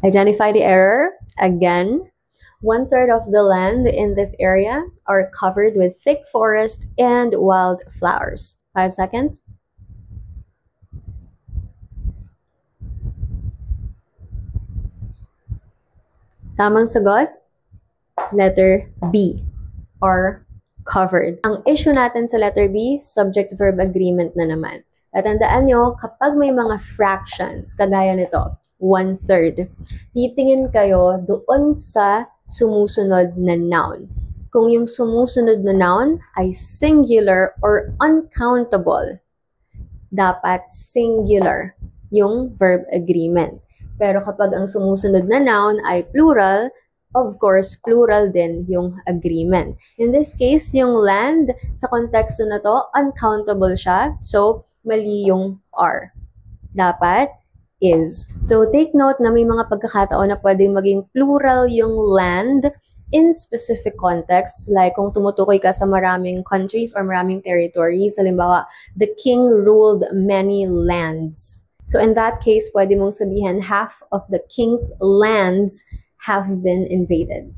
Identify the error. Again, 1/3 of the land in this area are covered with thick forest and wildflowers. 5 seconds. Tamang sagot, letter B, or covered. Ang issue natin sa letter B, subject-verb agreement na naman. At tandaan nyo, kapag may mga fractions, kagaya nito, 1/3, titingin kayo doon sa sumusunod na noun. Kung yung sumusunod na noun ay singular or uncountable, dapat singular yung verb agreement. Pero kapag ang sumusunod na noun ay plural, of course, plural din yung agreement. In this case, yung land, sa konteksto na to, uncountable siya. So, mali yung R. Dapat is. So, take note na may mga pagkakataon na pwedeng maging plural yung land in specific contexts. Like, kung tumutukoy ka sa maraming countries or maraming territories, halimbawa, the king ruled many lands. So, in that case, pwede mong sabihin half of the king's lands have been invaded.